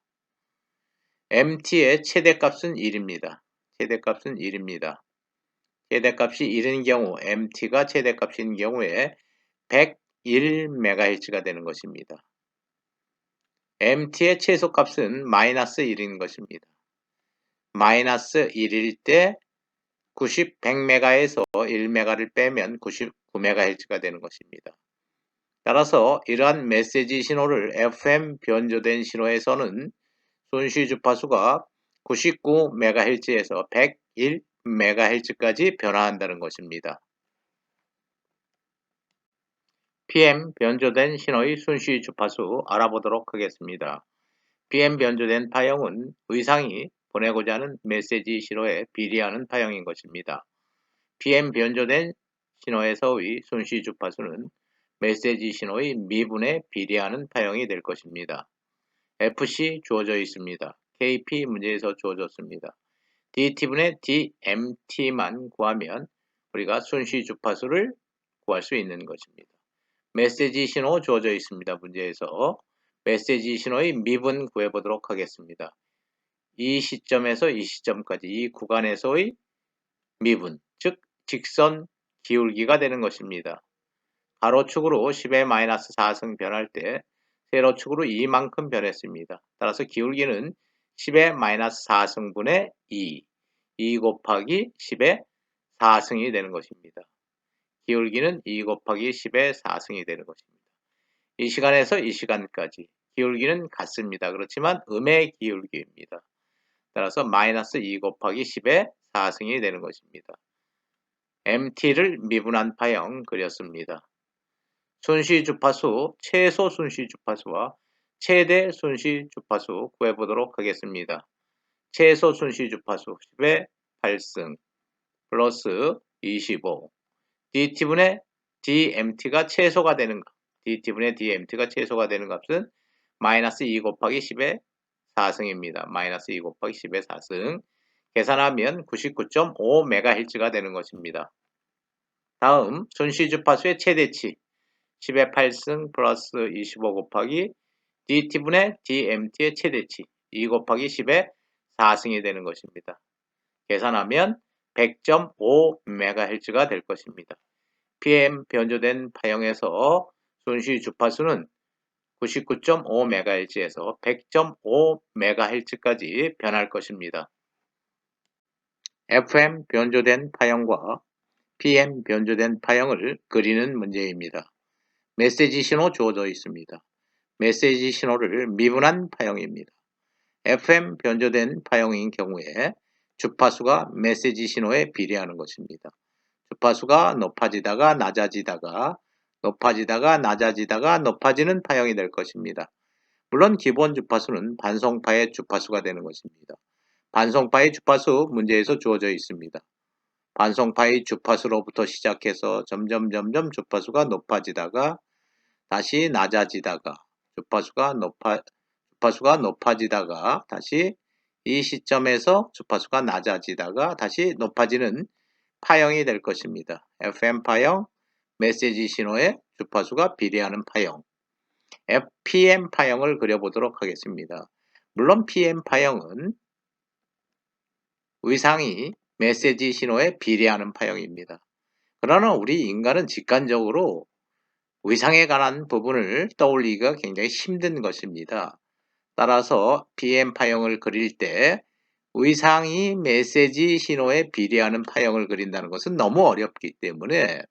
MT의 최대값은 1입니다. 최대값은 1입니다. 최대값이 1인 경우 MT가 최대값인 경우에 101MHz가 되는 것입니다. MT의 최소값은 마이너스 1인 것입니다. 마이너스 1일 때 100M에서 1M를 빼면 99MHz가 되는 것입니다. 따라서 이러한 메시지 신호를 FM 변조된 신호에서는 순시 주파수가 99MHz에서 101MHz까지 변화한다는 것입니다. PM 변조된 신호의 순시 주파수 알아보도록 하겠습니다. PM 변조된 파형은 의상이 보내고자 하는 메시지 신호에 비례하는 파형인 것입니다. PM 변조된 신호에서의 순시 주파수는 메시지 신호의 미분에 비례하는 파형이 될 것입니다. FC 주어져 있습니다. KP 문제에서 주어졌습니다. DT분의 DMT만 구하면 우리가 순시 주파수를 구할 수 있는 것입니다. 메시지 신호 주어져 있습니다. 문제에서 메시지 신호의 미분 구해보도록 하겠습니다. 이 시점에서 이 시점까지 이 구간에서의 미분, 즉 직선 기울기가 되는 것입니다. 가로축으로 10의 마이너스 4승 변할 때 세로축으로 2만큼 변했습니다. 따라서 기울기는 10의 마이너스 4승분의 2 곱하기 10의 4승이 되는 것입니다. 기울기는 2 곱하기 10의 4승이 되는 것입니다. 이 시간에서 이 시간까지 기울기는 같습니다. 그렇지만 음의 기울기입니다. 따라서 마이너스 2 곱하기 10의 4승이 되는 것입니다. MT를 미분한 파형 그렸습니다. 순시 주파수, 최소 순시 주파수와 최대 순시 주파수 구해보도록 하겠습니다. 최소 순시 주파수 10의 8승 플러스 25 DT분의 DMT가 최소가 되는 값 DT분의 DMT가 최소가 되는 값은 마이너스 2 곱하기 10의 4승입니다. 마이너스 2 곱하기 10의 4승 계산하면 99.5MHz가 되는 것입니다. 다음 순시 주파수의 최대치 10의 8승 플러스 25 곱하기 DT분의 DMT의 최대치 2 곱하기 10의 4승이 되는 것입니다. 계산하면 100.5MHz가 될 것입니다. PM 변조된 파형에서 순시 주파수는 99.5MHz에서 100.5MHz까지 변할 것입니다. FM 변조된 파형과 PM 변조된 파형을 그리는 문제입니다. 메시지 신호 주어져 있습니다. 메시지 신호를 미분한 파형입니다. FM 변조된 파형인 경우에 주파수가 메시지 신호에 비례하는 것입니다. 주파수가 높아지다가 낮아지다가 높아지다가 낮아지다가 높아지는 파형이 될 것입니다. 물론 기본 주파수는 반송파의 주파수가 되는 것입니다. 반송파의 주파수 문제에서 주어져 있습니다. 반송파의 주파수로부터 시작해서 점점 주파수가 높아지다가 다시 낮아지다가 주파수가 높아지다가 다시 이 시점에서 주파수가 낮아지다가 다시 높아지는 파형이 될 것입니다. FM 파형, 메시지 신호의 주파수가 비례하는 파형, PM 파형을 그려보도록 하겠습니다. 물론 PM 파형은 의상이 메시지 신호에 비례하는 파형입니다. 그러나 우리 인간은 직관적으로 의상에 관한 부분을 떠올리기가 굉장히 힘든 것입니다. 따라서 PM 파형을 그릴 때 의상이 메시지 신호에 비례하는 파형을 그린다는 것은 너무 어렵기 때문에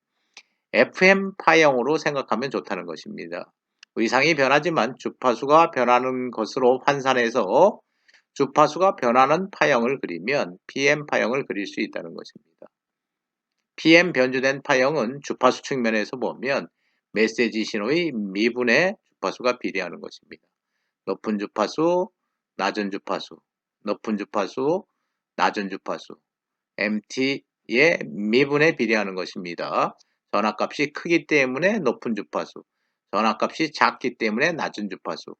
FM 파형으로 생각하면 좋다는 것입니다. 의상이 변하지만 주파수가 변하는 것으로 환산해서 주파수가 변하는 파형을 그리면 PM 파형을 그릴 수 있다는 것입니다. PM 변조된 파형은 주파수 측면에서 보면 메시지 신호의 미분의 주파수가 비례하는 것입니다. 높은 주파수, 낮은 주파수, 높은 주파수, 낮은 주파수, MT의 미분에 비례하는 것입니다. 전압값이 크기 때문에 높은 주파수, 전압값이 작기 때문에 낮은 주파수,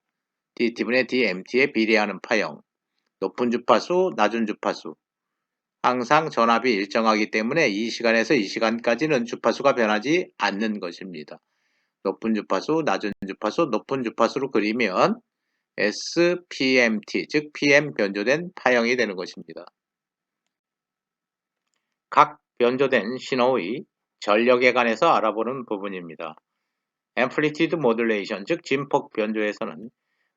DT분의 DMT에 비례하는 파형, 높은 주파수, 낮은 주파수, 항상 전압이 일정하기 때문에 이 시간에서 이 시간까지는 주파수가 변하지 않는 것입니다. 높은 주파수, 낮은 주파수, 높은 주파수로 그리면 SPMT, 즉 PM 변조된 파형이 되는 것입니다. 각 변조된 신호의 전력에 관해서 알아보는 부분입니다. Amplitude Modulation, 즉 진폭 변조에서는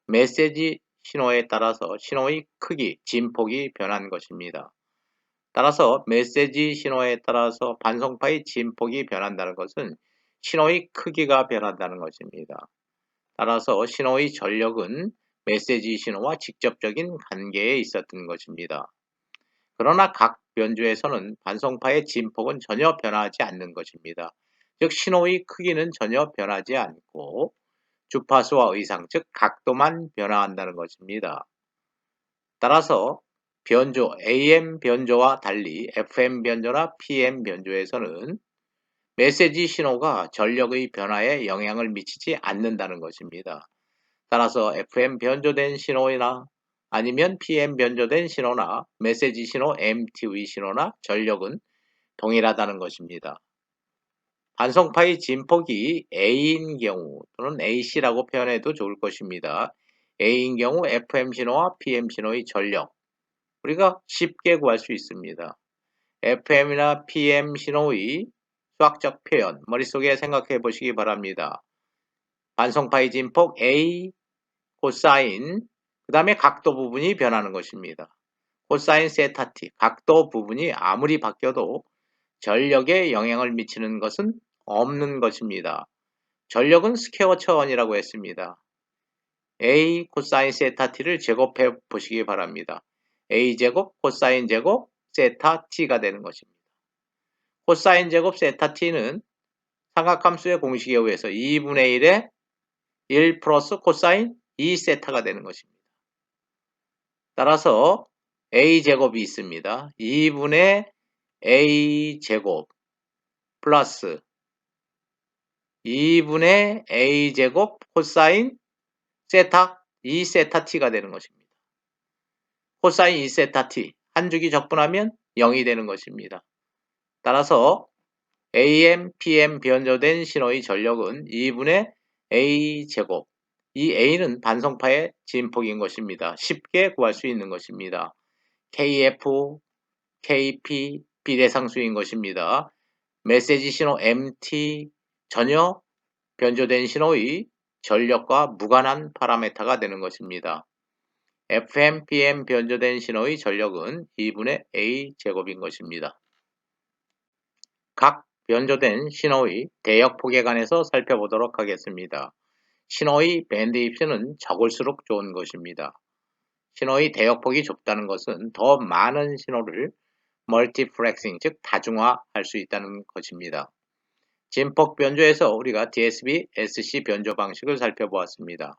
메시지 신호에 따라서 신호의 크기, 진폭이 변한 것입니다. 따라서 메시지 신호에 따라서 반송파의 진폭이 변한다는 것은 신호의 크기가 변한다는 것입니다. 따라서 신호의 전력은 메시지 신호와 직접적인 관계에 있었던 것입니다. 그러나 각 변조에서는 반송파의 진폭은 전혀 변하지 않는 것입니다. 즉 신호의 크기는 전혀 변하지 않고 주파수와 의상, 즉 각도만 변화한다는 것입니다. 따라서 변조 AM 변조와 달리 FM 변조나 PM 변조에서는 메시지 신호가 전력의 변화에 영향을 미치지 않는다는 것입니다. 따라서 FM 변조된 신호나 아니면 PM 변조된 신호나 메시지 신호 MT의 신호나 전력은 동일하다는 것입니다. 반송파의 진폭이 A인 경우 또는 AC라고 표현해도 좋을 것입니다. A인 경우 FM 신호와 PM 신호의 전력, 우리가 쉽게 구할 수 있습니다. FM이나 PM 신호의 수학적 표현, 머릿속에 생각해 보시기 바랍니다. 반송파의 진폭 A, 코사인, 그 다음에 각도 부분이 변하는 것입니다. 코사인 세타 t, 각도 부분이 아무리 바뀌어도 전력에 영향을 미치는 것은 없는 것입니다. 전력은 스퀘어 차원이라고 했습니다. A 코사인 세타 t를 제곱해 보시기 바랍니다. A 제곱 코사인 제곱 세타 t가 되는 것입니다. 코사인 제곱 세타 t는 삼각함수의 공식에 의해서 2분의 1에 1 플러스 코사인 2세타가 되는 것입니다. 따라서 A제곱이 있습니다. 2분의 A제곱 플러스 2분의 A제곱 코사인 세타 2세타 t가 되는 것입니다. 코사인 2세타 t 한 주기 적분하면 0이 되는 것입니다. 따라서 AM, PM 변조된 신호의 전력은 2분의 A제곱, 이 A는 반송파의 진폭인 것입니다. 쉽게 구할 수 있는 것입니다. KF, KP 비례상수인 것입니다. 메시지 신호 MT 전혀 변조된 신호의 전력과 무관한 파라메타가 되는 것입니다. FM, PM 변조된 신호의 전력은 2분의 A제곱인 것입니다. 각 변조된 신호의 대역폭에 관해서 살펴보도록 하겠습니다. 신호의 밴드 입수는 적을수록 좋은 것입니다. 신호의 대역폭이 좁다는 것은 더 많은 신호를 멀티플렉싱, 즉 다중화할 수 있다는 것입니다. 진폭 변조에서 우리가 DSB, SC 변조 방식을 살펴보았습니다.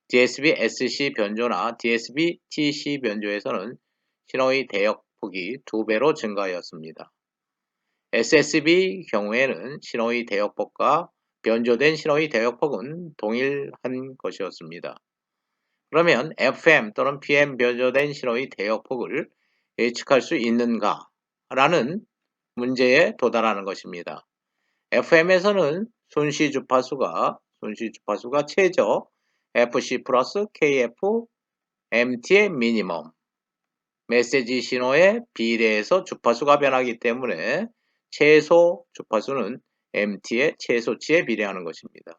DSB, SC 변조나 DSB, TC 변조에서는 신호의 대역폭이 2배로 증가하였습니다. SSB 경우에는 신호의 대역폭과 변조된 신호의 대역폭은 동일한 것이었습니다. 그러면 FM 또는 PM 변조된 신호의 대역폭을 예측할 수 있는가? 라는 문제에 도달하는 것입니다. FM에서는 순시 주파수가 최저 FC 플러스 KF MT의 미니멈, 메시지 신호에 비례해서 주파수가 변하기 때문에 최소 주파수는 MT의 최소치에 비례하는 것입니다.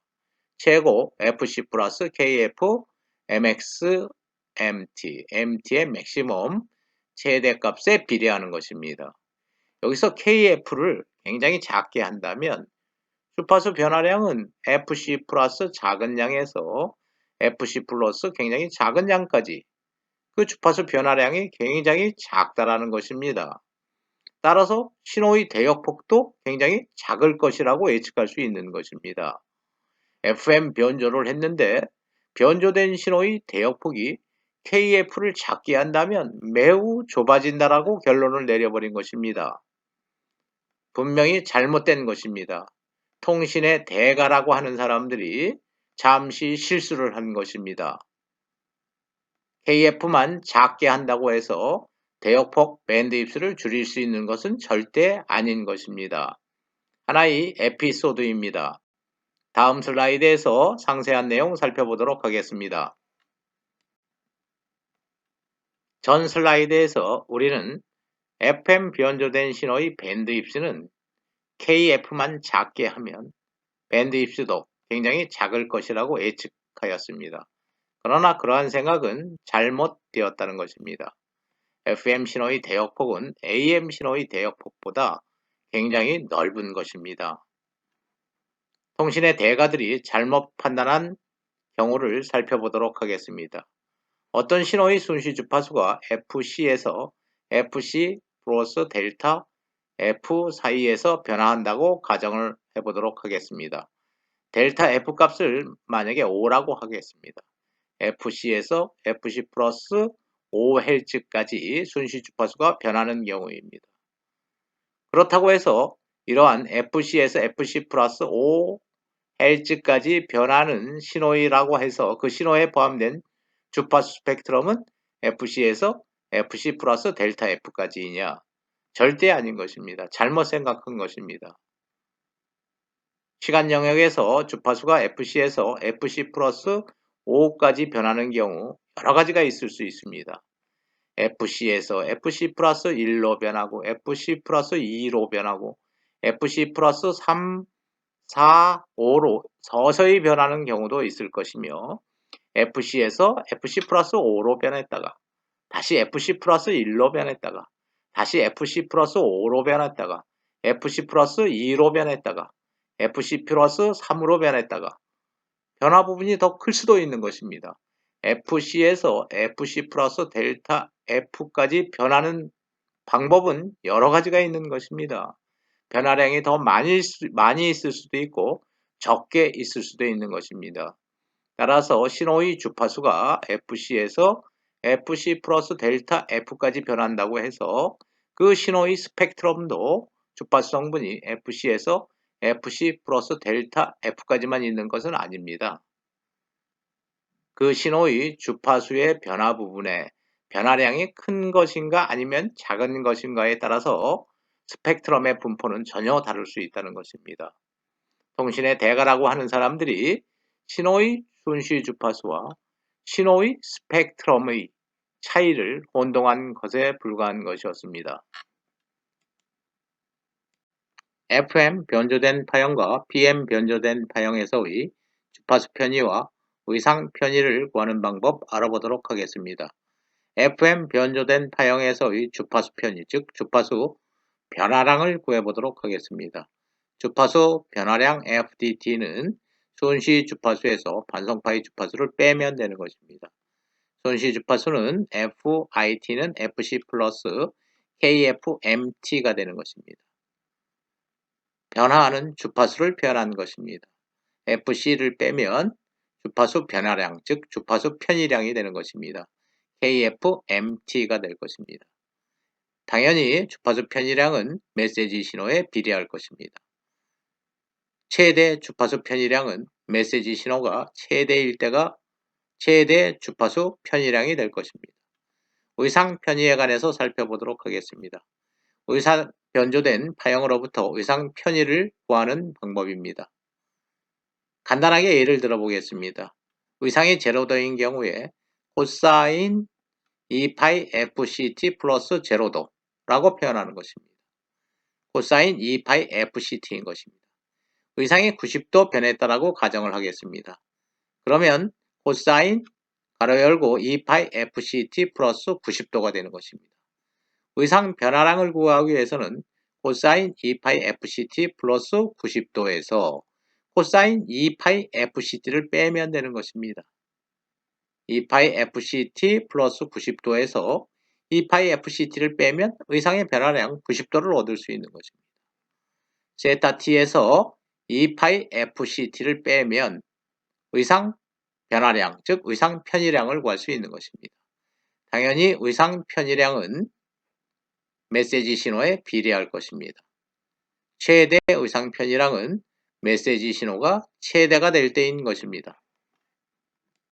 최고 FC 플러스 KF MX MT, MT의 맥시멈 최대값에 비례하는 것입니다. 여기서 KF를 굉장히 작게 한다면 주파수 변화량은 FC 플러스 작은 양에서 FC 플러스 굉장히 작은 양까지 그 주파수 변화량이 굉장히 작다라는 것입니다. 따라서 신호의 대역폭도 굉장히 작을 것이라고 예측할 수 있는 것입니다. FM 변조를 했는데 변조된 신호의 대역폭이 KF를 작게 한다면 매우 좁아진다라고 결론을 내려버린 것입니다. 분명히 잘못된 것입니다. 통신의 대가라고 하는 사람들이 잠시 실수를 한 것입니다. KF만 작게 한다고 해서 대역폭 밴드 입수를 줄일 수 있는 것은 절대 아닌 것입니다. 하나의 에피소드입니다. 다음 슬라이드에서 상세한 내용 살펴보도록 하겠습니다. 전 슬라이드에서 우리는 FM 변조된 신호의 밴드 입수는 KF만 작게 하면 밴드 입수도 굉장히 작을 것이라고 예측하였습니다. 그러나 그러한 생각은 잘못되었다는 것입니다. FM 신호의 대역폭은 AM 신호의 대역폭보다 굉장히 넓은 것입니다. 통신의 대가들이 잘못 판단한 경우를 살펴보도록 하겠습니다. 어떤 신호의 순시 주파수가 FC에서 FC 플러스 델타 F 사이에서 변화한다고 가정을 해보도록 하겠습니다. 델타 F 값을 만약에 5라고 하겠습니다. FC에서 FC 플러스 5Hz까지 순시 주파수가 변하는 경우입니다. 그렇다고 해서 이러한 FC에서 FC 플러스 5Hz까지 변하는 신호이라고 해서 그 신호에 포함된 주파수 스펙트럼은 FC에서 FC 플러스 델타 F까지이냐? 절대 아닌 것입니다. 잘못 생각한 것입니다. 시간 영역에서 주파수가 FC에서 FC 플러스 5까지 변하는 경우 여러 가지가 있을 수 있습니다. FC에서 FC 플러스 1로 변하고 FC 플러스 2로 변하고 FC 플러스 3, 4, 5로 서서히 변하는 경우도 있을 것이며 FC에서 FC 플러스 5로 변했다가 다시 FC 플러스 1로 변했다가 다시 FC 플러스 5로 변했다가 FC 플러스 2로 변했다가 FC 플러스 3으로 변했다가 변화 부분이 더 클 수도 있는 것입니다. FC에서 FC 플러스 델타 F까지 변하는 방법은 여러 가지가 있는 것입니다. 변화량이 더 많이 있을 수도 있고 적게 있을 수도 있는 것입니다. 따라서 신호의 주파수가 FC에서 FC 플러스 델타 F까지 변한다고 해서 그 신호의 스펙트럼도 주파수 성분이 FC에서 FC 플러스 델타 F까지만 있는 것은 아닙니다. 그 신호의 주파수의 변화 부분에 변화량이 큰 것인가 아니면 작은 것인가에 따라서 스펙트럼의 분포는 전혀 다를 수 있다는 것입니다. 통신의 대가라고 하는 사람들이 신호의 순시 주파수와 신호의 스펙트럼의 차이를 혼동한 것에 불과한 것이었습니다. FM 변조된 파형과 PM 변조된 파형에서의 주파수 편의와 의상 편의를 구하는 방법 알아보도록 하겠습니다. FM 변조된 파형에서의 주파수 편의, 즉 주파수 변화량을 구해보도록 하겠습니다. 주파수 변화량 FDT는 순시 주파수에서 반성파의 주파수를 빼면 되는 것입니다. 순시 주파수는 FIT는 FC 플러스 KFMT가 되는 것입니다. 변화하는 주파수를 표현한 것입니다. FC를 빼면 주파수 변화량, 즉 주파수 편의량이 되는 것입니다. KFMT가 될 것입니다. 당연히 주파수 편의량은 메시지 신호에 비례할 것입니다. 최대 주파수 편의량은 메시지 신호가 최대일 때가 최대 주파수 편의량이 될 것입니다. 의상 편의에 관해서 살펴보도록 하겠습니다. 의상 변조된 파형으로부터 의상 편의를 구하는 방법입니다. 간단하게 예를 들어 보겠습니다. 의상이 제로도인 경우에 코사인 2파이 FCT 플러스 제로도 라고 표현하는 것입니다. 코사인 2파이 FCT인 것입니다. 의상이 90도 변했다라고 가정을 하겠습니다. 그러면 코사인 가로 열고 2파이 FCT 플러스 90도가 되는 것입니다. 의상 변화량을 구하기 위해서는 코사인 2파이 FCT 플러스 90도에서 코사인 2파이 FCT를 빼면 되는 것입니다. 2파이 FCT 플러스 90도에서 2파이 FCT를 빼면 의상의 변화량 90도를 얻을 수 있는 것입니다. 세타 T에서 2파이 FCT를 빼면 의상 변화량, 즉 의상 편의량을 구할 수 있는 것입니다. 당연히 의상 편의량은 메시지 신호에 비례할 것입니다. 최대 의상 편의량은 메시지 신호가 최대가 될 때인 것입니다.